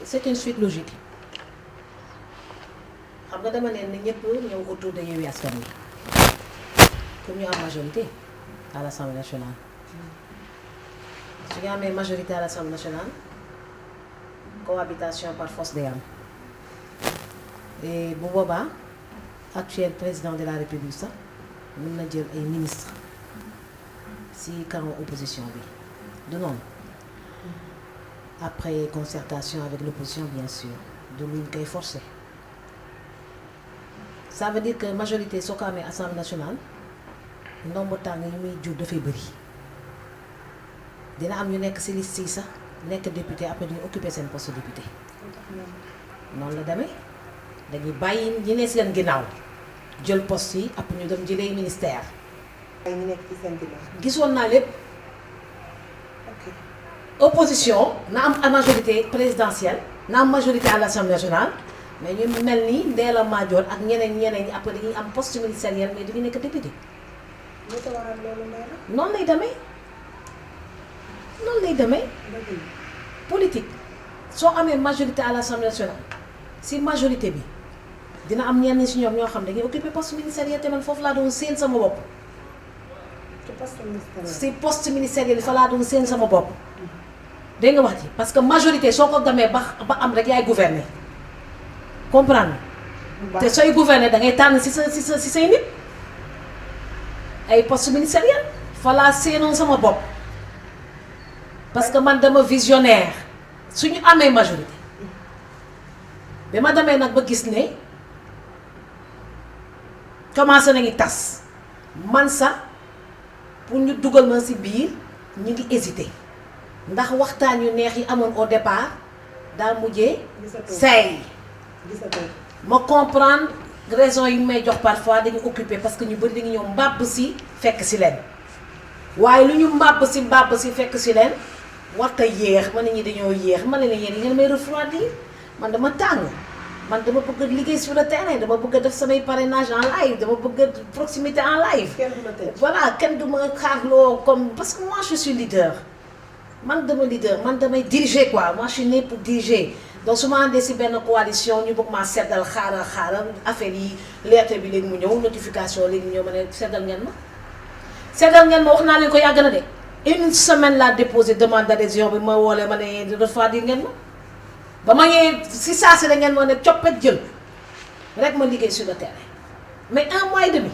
c'est une suite logique xam nga dama ne ñëpp ñëw autour de Yewwi Askan Wi pour ñu am majorité à l'Assemblée nationale su ñu amee majorité à l'Assemblée nationale cohabitation par force day am et bu boobaa actuel président de la République sax mën na jël ay ministres si camp opposition bi du noonu après concertation avec l'opposition bien sûr du luñ koy forcer ça veut dire que majorité soo ko amee Assemblée nationale ndombo tàng yi muy jur dafay bëri dina am ñu nekk ci liste yi sax nekk député après ñu occuper seen poste député noonu la demee dañuy bàyyi ñi ne seen ginnaaw jël poste yi après ñu dem jëlee ministère. ñu nekk ci seen ginnaaw. gisoon naa lépp opposition na am majorité présidentielle na am majorité à l'Assemblée nationale mais ñu mel ni Ndella Madior ak ñeneen ñi après dañuy am poste ministériel mais dañuy nekk député. lu ko waral loolu Ndella. noonu lay demee. politique soo amee majorité à l'Assemblée nationale si majorité bi dina am ñenn si ñoom ñoo xam dañuy occuper poste ministériel te man foofu laa doon séen sama bopp. si poste ministériel fa laa doon séen sama bopp. dégg nga wax ji parce que majorité soo ko gamee ba am rek yaay gouverner comprendre te sooy gouverner da ngay tànn si say nit ay poste ministériel fa laa séenoon sama bopp parce que man dama visionnaire suñu amee majorité bi ma demee nag ba gis ne commencé nañu tas man sax pour ñu dugal ma si biir ñu ngi hésité ndax waxtaan yu neex yi amoon au départ daa mujjee say ma comprendre raison yi may jox parfois dañu occupé parce que ñu bëri dañu ñëw mbàbb si fekk si leen waaye lu ñu mbàbb si fekk si leen warta yéex ma ne ñi dañoo yéex ma ne leen yéen ngeen may refroidir man dama tàng man dama bëgg liggéey sur le terrain dama bëgg def samay parrainage en live dama bëgg proximité en live voilà kenn du ma xaarloo comme parce que moi je suis leader man damay diriger quoi moi je suis né pour diriger donc su ma àndee si benn coalition ñu bëgg maa seddal xaaral affaire yi lettre bi léegi mu ñëw notification léegi mu ñëw ma ne seddal ngeen ma wax naa leen ko yàgg na de une semaine laa déposé demande d'adhésion bi ma woolee ma ne refroidir ngeen ma ba ma ñëwee si saa si la ngeen ma ne coppet jël rek ma liggéey sur le terrain mais 1 mois et demi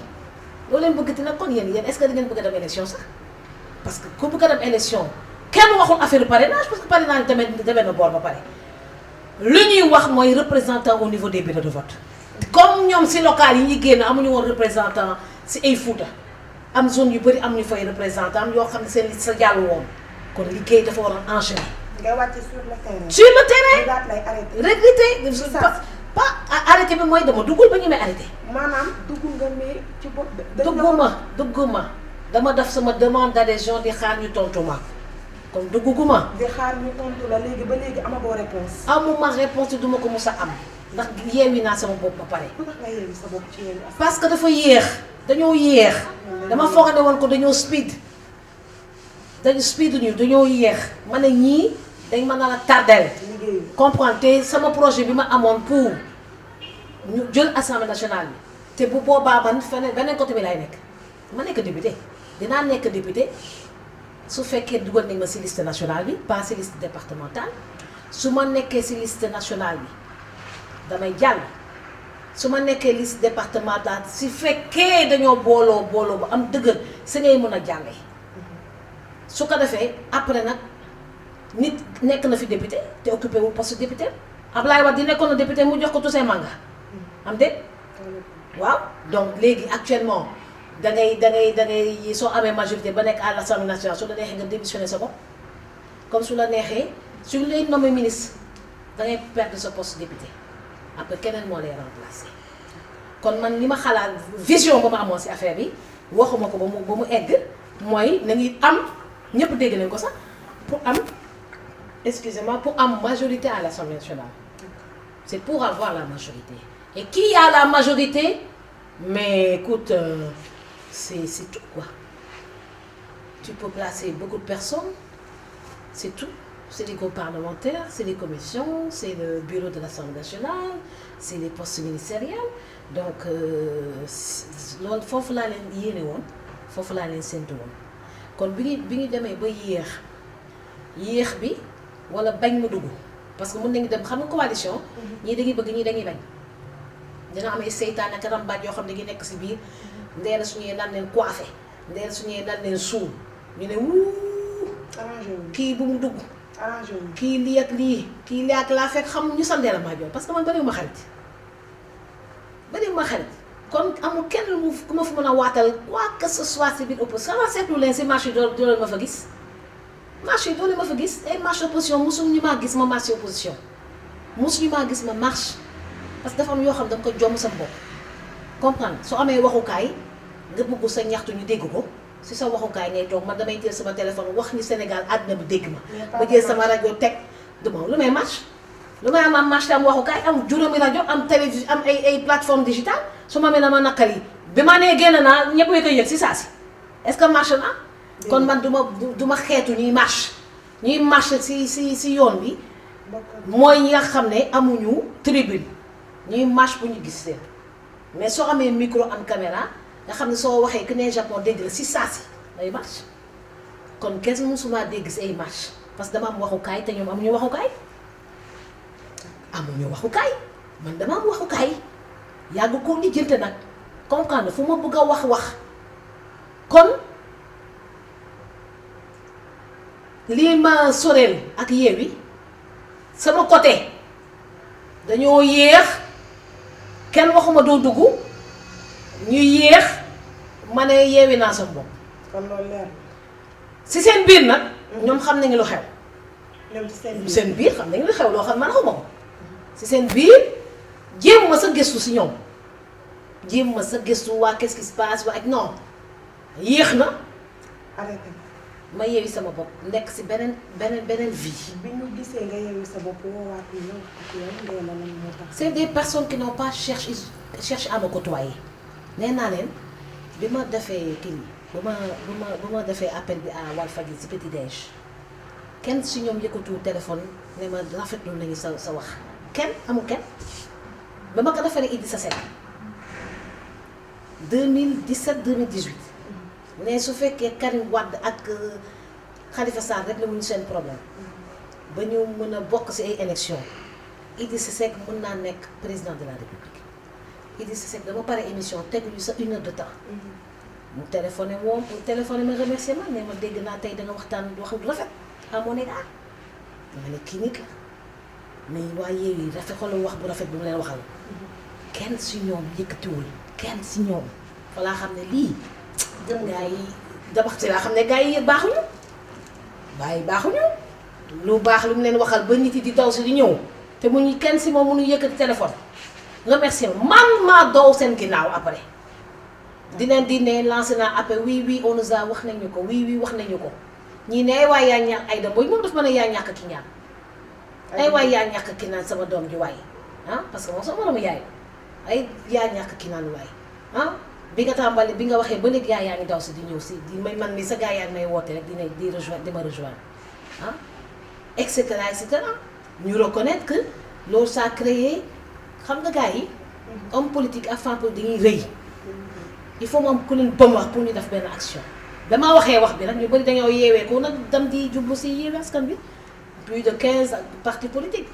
loolu leen bëgg ti nag kon yéen est-ce que da ngeen bëgg a dem élection sax parce que ku bëgg a dem élection kenn waxul affaire parrainage parce que parrainage demee na boor ba pare lu ñuy wax mooy représentant au niveau des bureaux de vote comme ñoom si local yi ñuy génn amuñu woon représentant si ay Fouta am zone yu bëri am ñu fay représentant am yoo xam ne seen liste sa jàll woon kon liggéey dafa war a enchaîner. nga wàcc sur le terrain. sur le terrain daal lay arrêté. recruter pas arrêté bi mooy dama duggul ba ñu may arrêté. maanaam dugg nga mais ci bopp. dugguma dama def sama demande d'adhésion di xaar ñu tontu ma kon dugguma. di xaar ñu tontu la léegi ba léegi amagoo réponse. amuma réponse duma ko mus a am ndax yeewi naa sama bopp ba pare. lu tax nga yeewi sa bopp ci Yewwi Askan Wi. parce que dafa yéex dañoo yéex. dama foog ne woon ko dañoo speed dañoo yéex ma ne ñii dañ mën a tardel comprendre te sama projet bi ma amoon pour ñu jël assemblée nationale bi te bu boobaa man feneen beneen côté bi lay nekk ma nekk député dinaa nekk député su fekkee dugal nañ ma ci liste nationale bi pas ci liste départementale su ma nekkee ci liste nationale bi damay jàll su ma nekkee liste départementale su fekkee dañoo booloo bu am dëgër si ngay mën a jàllee su ko defee après nag nit nekk na fi député te occupé wu poste député Ablaye Wade di nekkoon na député mu jox ko Toussaint Manga am déet waaw donc léegi actuellement da ngay soo amee majorité ba nekk à l'Assemblée nationale su la neexee nga démissionner sa bopp comme su la neexee su lay nommé ministre da ngay perdre sa poste député après keneen moo lay remplacer kon man li ma xalaat vision ba ma amoon ci affaire bi waxuma ko ba mu egg mooy na ngi am ñëpp dégg nañ ko sax pour am excusez-moi pour am majorité à l'Assemblée nationale c'est pour avoir la majorité et qui a la majorité mais écoute c'est tout quoi tu peux placer beaucoup de personnes c'est tout c'est les groupes parlementaires, c'est les commissions, c'est le bureau de l'Assemblée nationale, c'est les postes ministériels. Donc loolu foofu laa leen yéene woon foofu laa leen séntu woon kon bi ñu demee ba yéex bi wala bañ mu dugg parce que mën nañu dem xam nga coalition. ñii dañuy bëgg ñii dañuy bañ. dina am ay seytaan ak rambaaj yoo xam ne dañuy nekk si biir ndeena suñuy nan leen coiffé ndeena suñuy nan leen suul ñu ne wuu. arrangé wu kii bu mu dugg. arrangé wu kii lii ak lii kii lii ak laa fekk xam ñu sandee la maa joon parce que man bariwuma xarit kon amul kenn ku ma fi mën a waatal quoi que ce soit si biir opposition sama seetlu leen si marché yi doo leen ma fa gis marché yi doo leen ma fa gis ay marché opposition mosuñu maa gis ma marché opposition mosuñu maa gis ma marche parce que dafa am yoo xam da nga ko jomm sa bopp comprendre soo amee waxukaay nga bëgg sa ñaxtu ñu dégg ko si sa waxukaay ngay toog man damay jël sama téléphone wax ni Sénégal àddina bi dégg ma jël sama rajo teg duma lu may marche lu may am marche te am waxukaay am juróomi rajo am télévision am ay plateforme digitale su ma na ma naqari bi ma nee génn naa ñëpp koy yëg si saa si est-ce que marche na kon man du ma xeetu ñuy marche si yoon bi mooy ñi nga xam ne amuñu tribune ñuy marche bu ñu gis leen mais soo amee micro am caméra nga xam ne soo waxee que ne Japon dégg la si saa si day marche kon kenn mësuma dégg si ay marche parce que dama am waxukaay te ñoom amuñu waxukaay man dama am waxukaay yàgg koo lijjante nag comprendre fu ma bëgg a wax kon lii ma soreel ak Yewwi sama côté dañoo yéex kenn waxuma doo dugg ñu yéex ma ne Yewwi naa sama bopp. kon loolu leer na. si seen biir nag. ñoom xam nañu lu xew. ñoom ci seen biir xam nañu lu xew loo xam man xaw ma ko. si seen biir jéem ma sa gëstu si ñoom jéem ma sa gëstu waa qu'est-ce qui se passe waa ak non yéex na. arrêté ma Yewwi sama bopp nekk si beneen vie. bi ñu gisee nga Yewwi sa bopp woowaat ñëw ak yow ndee la lan moo tax. c'est des personnes qui n'ont pas cherché à me côtoyer nee naa leen bi ma defee kii bu ma defee appel bi à Walfadjri si petit déj kenn si ñoom yëkkatu téléphone ne ma rafetlu nañu sa wax kenn amul kenn ba ma ko defee rek Idrissa Seck 2017 2018 mais su fekkee Karim Wade ak Khalifa Sall rek la wuñu seen problème ba ñu mën a bokk ci ay élections Idrissa Seck mën naa nekk président de la République Idrissa Seck dama pare émission teguñu sa 1 heure de temps mu téléphoné ma remercié ma ne ma dégg naa tey da nga waxtaan wax du rafet à mon égard dama ne kii nit la mais waa Yewwi rafet xoolal wax bu rafet bu mu leen waxal kenn si ñoom yëkkatiwul kenn si ñoom fa laa xam ne lii gaa yi dabax ci laa xam ne gaa yi baaxuñu lu baax lu mu leen waxal ba nit yi di daw si di ñëw te mu ñu kenn si moom mënu yëkkati téléphone remercié man maa daw seen ginnaaw après di leen di ne lancé naa appel oui on nous a wax nañu ko oui wax nañu ko ñii ne ay waay yaa ñàkk ay da booy moom dafa mën a yaa ñàkk ki ñaan ay waay yaa ñàkk ki naan sama doom ji waay parce que moom sama moromu yaay ay yaa ñàkk ki naan waay bi nga tàmbali bi nga waxee ba léegi yaa ngi daw si di ñëw si di may man mi sa gaa yaa ngi may woote rek di rejoindre di ma rejoindre et cetera ñu reconnaître que loolu ça a créé xam nga gars yi homme politique ak femme politique dañuy rëy il faut mu am ku leen bëm wax pour ñu def benn action dama waxee wax bi nag ñu bëri dañoo yeewee ko nag dem di jublu si Yewwi Askan Wi plus de 15 partis politiques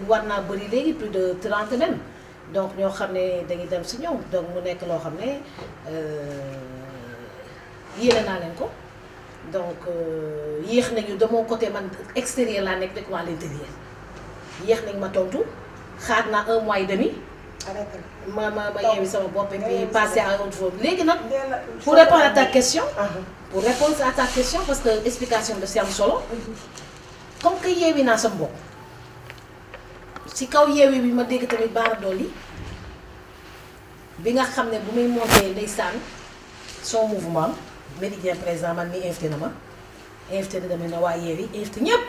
war naa bëri léegi plus de 30 même donc ñoo xam ne dañuy dem si ñoom donc mu nekk loo xam ne yéene naa leen ko donc yéex nañu de mon côté man extérieur laa nekk rek waa l'intérieur yéex nañ ma tontu xaar naa 1 mois et demi. arrêté ma Yewwi sama bopp et puis passer à autre chose léegi nag. pour répondre à ta question. pour répondre à ta question parce que explication de si am solo. comme que Yewwi naa sama bopp. si kaw Yewwi bi ma dégg tamit Bara Dolly bi nga xam ne bu muy monté ndeysaan son mouvement Méridien président man mi invité na ma invité na dama ne waa Yewwi invité ñëpp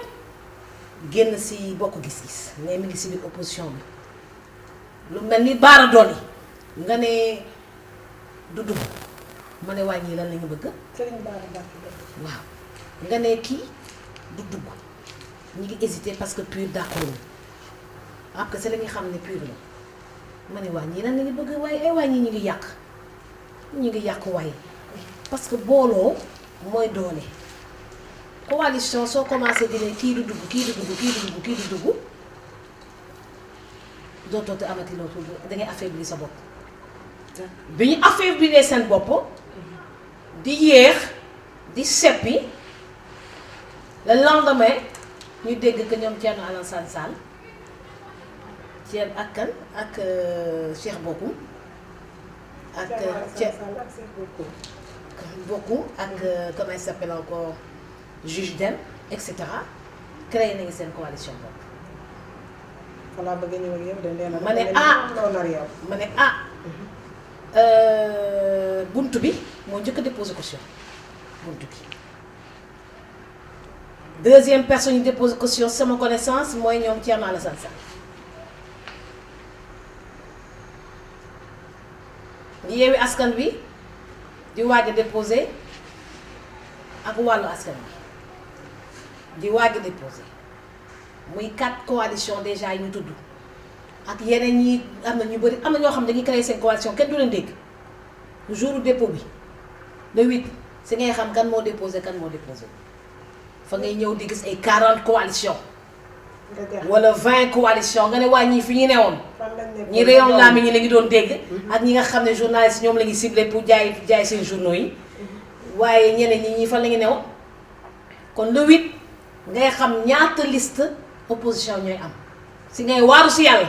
génn si bokk gis-gis mais mi ngi si biir opposition bi lu mel ni Bara Dolly nga ne du dugg ma ne waa ñii lan la ñu bëgg. Serigne Bara Dolly waaw nga ne kii du dugg ñi ngi hésité parce que PUR d'accord après c'est la ñuy xam ne PUR la ma ne waa ñii lan la ñu bëgg waaye ay waa ñi ñu ngi yàq waaye parce que booloo mooy doole coalition soo commencé di ne kii du dugg kii du dugg kii du dugg kii du dugg dootoo te amati lootul da ngay affaiblir sa bopp bi ñu affaiblir seen bopp di yéex di seppi le lendemain ñu dégg que ñoom Thierno Alassane Sall Thierno ak kan ak Cheikh Bokoum ak Bokoum ak comment il s'appelle encore juge Dème et cetera créé nañu seen coalition bopp. xanaa bëgg ñëw ak yow de nee na ma ne buntu bi moo njëkk a déposé caution buntu bi deuxième personne ñu déposé caution sama connaissance mooy ñoom Thierno Alassane Sall Yewwi Askan Wi di waaj a déposé ak Wàllu Askan Wi di waaj a déposé muy 4 coalitions déjà yi ñu tudd ak yeneen ñi am na ñu bëri am na ñoo xam ne dañuy créer seen coalition kenn du leen dégg jour dépôt bi le 8 si ngay xam kan moo déposé fa ngay ñëw di gis ay 40 coalitions wala 20 coalitions nga ne waa ñii fi ñu newoon ñi rayon laa mi ñi la ngi doon dégg ak ñi nga xam ne journalistes ñoom la ñuy ciblé pour jaay seen journaux yi waaye ñeneen ñi fan la ñu newoon kon le 8 ngay xam ñaata liste opposition ñooy am si ngay waaru si yàlla